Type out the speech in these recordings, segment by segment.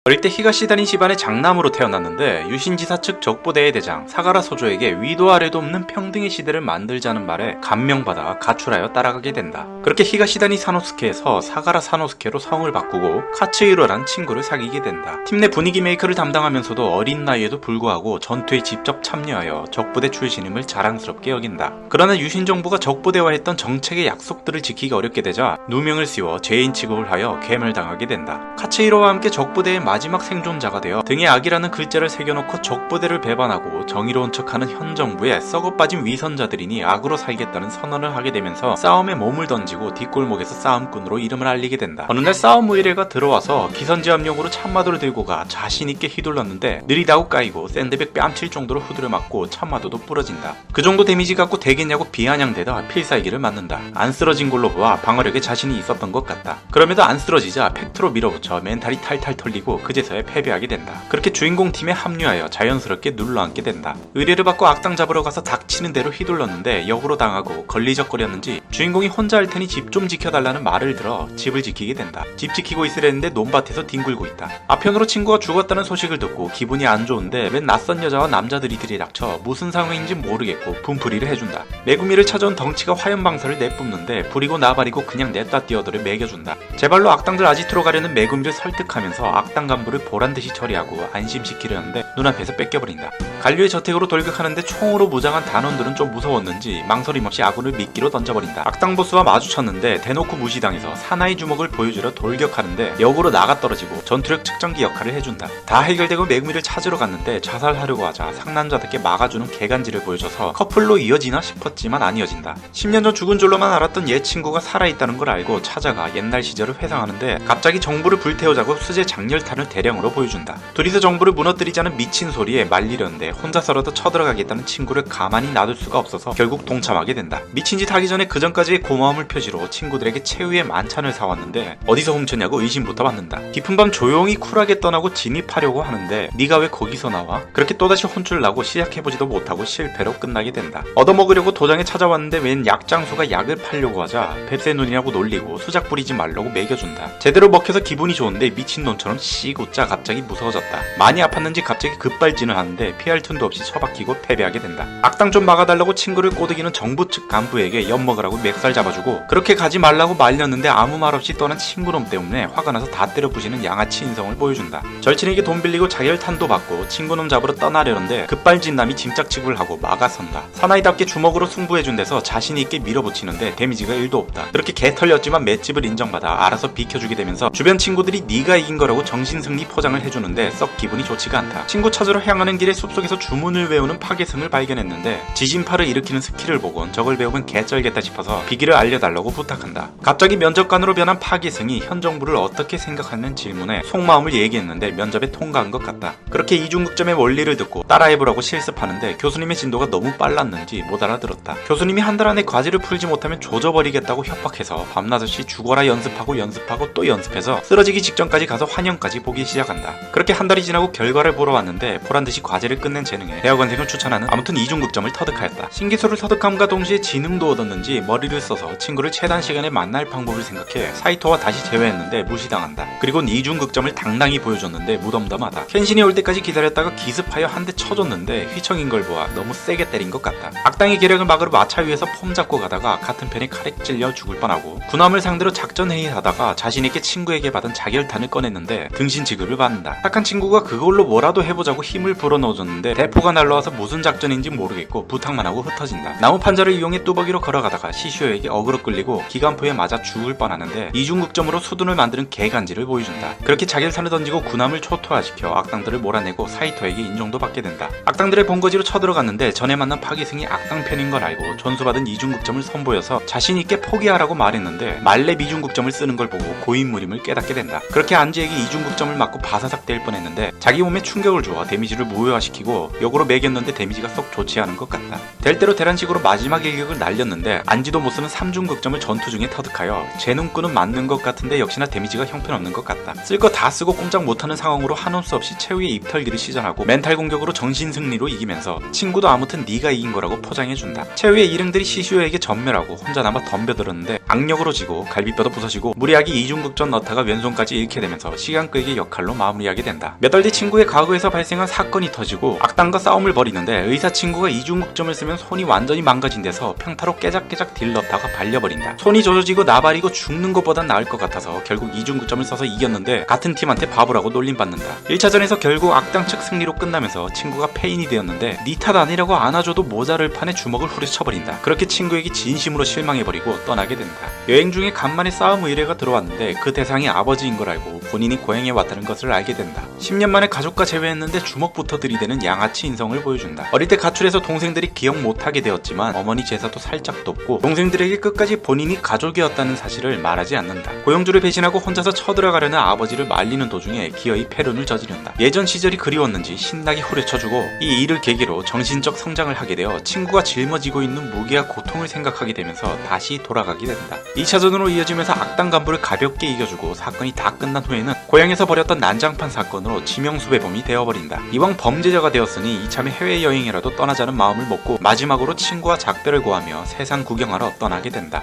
어릴 때 히가시다니 집안의 장남으로 태어났는데 유신지사 측 적부대의 대장 사가라 소조에게 위도 아래도 없는 평등의 시대를 만들자는 말에 감명받아 가출하여 따라가게 된다. 그렇게 히가시다니 사노스케에서 사가라 사노스케로 성을 바꾸고 카츠히로란 친구를 사귀게 된다. 팀 내 분위기 메이커를 담당하면서도 어린 나이에도 불구하고 전투에 직접 참여하여 적부대 출신임을 자랑스럽게 여긴다. 그러나 유신 정부가 적부대와 했던 정책의 약속들을 지키기 어렵게 되자 누명을 씌워 죄인 취급을 하여 괴멸당하게 된다. 카츠히로와 함께 적부대의 마지막 생존자가 되어 등에 악이라는 글자를 새겨놓고 적부대를 배반하고 정의로운 척하는 현 정부에 썩어빠진 위선자들이니 악으로 살겠다는 선언을 하게 되면서 싸움에 몸을 던지고 뒷골목에서 싸움꾼으로 이름을 알리게 된다. 어느 날 싸움 의뢰가 들어와서 기선제압용으로 참마도를 들고 가 자신있게 휘둘렀는데 느리다고 까이고 샌드백 뺨칠 정도로 후드려 맞고 참마도도 부러진다. 그 정도 데미지 갖고 되겠냐고 비아냥대다 필살기를 맞는다. 안 쓰러진 걸로 보아 방어력에 자신이 있었던 것 같다. 그럼에도 안 쓰러지자 팩트로 밀어붙여 멘탈이 탈탈 털리고 그제서야 패배하게 된다. 그렇게 주인공 팀에 합류하여 자연스럽게 눌러앉게 된다. 의뢰를 받고 악당 잡으러 가서 닥치는 대로 휘둘렀는데 역으로 당하고 걸리적거렸는지 주인공이 혼자 할 테니 집 좀 지켜달라는 말을 들어 집을 지키게 된다. 집 지키고 있으려는데 논밭에서 뒹굴고 있다. 아편으로 친구가 죽었다는 소식을 듣고 기분이 안 좋은데 웬 낯선 여자와 남자들이 들이닥쳐 무슨 상황인지 모르겠고 분풀이를 해준다. 메구미를 찾아온 덩치가 화염방사를 내뿜는데 부리고 나발이고 그냥 냅다 뛰어들어 매겨준다. 제발로 악당들 아지트로 가려는 메구미를 설득하면서 악당 간부를 보란듯이 처리하고 안심시키려는데 눈앞에서 뺏겨버린다. 관료의 저택으로 돌격하는데 총으로 무장한 단원들은 좀 무서웠는지 망설임 없이 아군을 미끼로 던져버린다. 악당 보스와 마주쳤는데 대놓고 무시당해서 사나이 주먹을 보여주려 돌격하는데 역으로 나가떨어지고 전투력 측정기 역할을 해준다. 다 해결되고 메구미를 찾으러 갔는데 자살하려고 하자 상남자답게 막아주는 개간지를 보여줘서 커플로 이어지나 싶었지만 안 이어진다. 10년 전 죽은 줄로만 알았던 얘 친구가 살아있다는 걸 알고 찾아가 옛날 시절을 회상하는데 갑자기 정부를 불태우자고 수제 장렬탄을 대량으로 보여준다. 둘이서 정부를 무너뜨리자는 미친 소리에 말리려는데 혼자서라도 쳐들어가겠다는 친구를 가만히 놔둘 수가 없어서 결국 동참하게 된다. 미친 짓 하기 전에 그전까지의 고마움을 표시로 친구들에게 최후의 만찬을 사왔는데 어디서 훔쳤냐고 의심부터 받는다. 깊은 밤 조용히 쿨하게 떠나고 진입하려고 하는데 네가 왜 거기서 나와? 그렇게 또다시 혼쭐 나고 시작해보지도 못하고 실패로 끝나게 된다. 얻어먹으려고 도장에 찾아왔는데 웬 약장수가 약을 팔려고 하자 뱁새 눈이라고 놀리고 수작 부리지 말라고 먹여준다. 제대로 먹혀서 기분이 좋은데 미친놈처럼 씨고짜 갑자기 무서워졌다. 많이 아팠는지 갑자기 급발진을 하는데 피할 틈도 없이 처박히고 패배하게 된다. 악당 좀 막아달라고 친구를 꼬드기는 정부 측 간부에게 엿먹으라고 멱살 잡아주고 그렇게 가지 말라고 말렸는데 아무 말 없이 떠난 친구놈 때문에 화가 나서 다 때려 부시는 양아치 인성을 보여준다. 절친에게 돈 빌리고 자결탄도 받고 친구놈 잡으러 떠나려는데 급발진 남이 짐짝 취급을 하고 막아선다. 사나이답게 주먹으로 승부해준 데서 자신있게 밀어붙이는데 데미지가 1도 없다. 그렇게 개털렸지만 맷집을 인정받아 알아서 비켜주게 되면서 주변 친구들이 네가 이긴 거라고 정신승리 포장을 해주는데 썩 기분이 좋지가 않다. 친구 찾으러 향하는 길에 숲속에서 주문을 외우는 파괴승을 발견했는데 지진파를 일으키는 스킬을 보곤 저걸 배우면 개쩔겠다 싶어서 비기를 알려달라고 부탁한다. 갑자기 면접관으로 변한 파괴승이 현 정부를 어떻게 생각하는 질문에 속마음을 얘기했는데 면접에 통과한 것 같다. 그렇게 이중극점의 원리를 듣고 따라해보라고 실습하는데 교수님의 진도가 너무 빨랐는지 못 알아들었다. 교수님이 한 달 안에 과제를 풀지 못하면 조져버리겠다고 협박해서 밤낮없이 죽어라 연습하고 또 연습해서 쓰러지기 직전까지 가서 환영까지 보기 시작한다. 그렇게 한 달이 지나고 결과를 보러 왔는데 보란듯이 과제를 끝낸 재능에 대학원생을 추천하는 아무튼 이중극점을 터득하였다. 신기술을 터득함과 동시에 지능도 얻었는지 머리를 써서 친구를 최단 시간에 만날 방법을 생각해 사이토와 다시 재회했는데 무시당한다. 그리고 이중극점을 당당히 보여줬는데 무덤덤하다. 켄신이 올 때까지 기다렸다가 기습하여 한 대 쳐줬는데 휘청인 걸 보아 너무 세게 때린 것 같다. 악당의 계략을 막으러 마차 위에서 폼 잡고 가다가 같은 편에 칼에 찔려 죽을 뻔하고 군함을 상대로 작전 회의하다가 자신있게 친구에게 받은 자결탄을 꺼냈는데 등신 지급을 받는다. 착한 친구가 그걸로 뭐라도 해보자고 힘을 불어넣어줬는데 대포가 날라와서 무슨 작전인지 모르겠고 부탁만 하고 흩어진다. 나무 판자를 이용해 뚜벅이로 걸어가다가 시슈에게 어그로 끌리고 기관포에 맞아 죽을 뻔하는데 이중극점으로 수둔을 만드는 개간지를 보여준다. 그렇게 자결탄을 던지고 군함을 초토화시켜 악당들을 몰아내고 사이토에게 인정도 받게 된다. 악당들의 본거지로 쳐들어갔는데 전에 만난 파기승이 악당 편인 걸 알고 전수받은 이중극점을 선보여서 자신있게 포기하라고 말했는데 말렙 이중극점을 쓰는 걸 보고 고인물임을 깨닫게 된다. 그렇게 안지에게 이중극점을 맞고 바사삭 될 뻔했는데 자기 몸에 충격을 주어 데미지를 무효화시키고 역으로 매겼는데 데미지가 썩 좋지 않은 것 같다. 될 대로 대란식으로 마지막 일격을 날렸는데 안지도 못쓰는 3중극점을 전투 중에 터득하여 제 눈구는 맞는 것 같은데 역시나 데미지가 형편없는 것 같다. 쓸 거 다 쓰고 꼼짝 못하는 상황으로 한올 수 없이 최후의 입털기를 시전하고 멘탈 공격으로 정신승리로 이기면서 친구도 아무튼 네가 이긴 거라고 포장해준다. 최후의 일행들이 시슈에게 전멸하고 혼자 남아 덤벼들었는데 악력으로 지고 갈비뼈도 부서지고 무리하게 이중극점 넣다가 왼손까지 잃게 되면서 시간 끌기 역할로 마무리하게 된다. 몇 달 뒤 친구의 과거에서 발생한 사건이 터지고 악당과 싸움을 벌이는데 의사 친구가 이중극점을 쓰면 손이 완전히 망가진 데서 평타로 깨작깨작 딜 넣다가 발려버린다. 손이 젖어지고 나발이고 죽는 것보단 나을 것 같아서 결국 이중극점을 써서 이겼는데 같은 팀한테 바보라고 놀림받는다. 1차전에서 결국 악당 측 승리로 끝나면서 친구가 패인이 되었는데 니 탓 아니라고 안아줘도 모자를 판에 주먹을 후려쳐버린다. 그렇게 친구에게 진심으로 실망해버리고 떠나게 된다. 여행 중에 간만에 싸움 의뢰가 들어왔는데 그 대상이 아버지인 걸 알고 본인이 고향에 왔다는 것을 알게 된다. 10년 만에 가족과 재회했는데 주먹부터 들이대는 양아치 인성을 보여준다. 어릴 때 가출해서 동생들이 기억 못하게 되었지만 어머니 제사도 살짝 돕고 동생들에게 끝까지 본인이 가족이었다는 사실을 말하지 않는다. 고영주를 배신하고 혼자서 쳐들어가려는 아버지를 말리는 도중에 기어이 패륜을 저지른다. 예전 시절이 그리웠는지 신나게 후려쳐주고 이 일을 계기로 정신적 성장을 하게 되어 친구가 짊어지고 있는 무게와 고통을 생각하게 되면서 다시 돌아가게 된다. 2차전으로 이어지면서 악당 간부를 가볍게 이겨주고 사건이 다 끝난 후에는 고향에서 벌였던 난장판 사건으로 지명수배범이 되어버린다. 이왕 범죄자가 되었으니 이참에 해외여행이라도 떠나자는 마음을 먹고 마지막으로 친구와 작별을 고하며 세상 구경하러 떠나게 된다.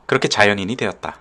그렇게 자연인이 되었다.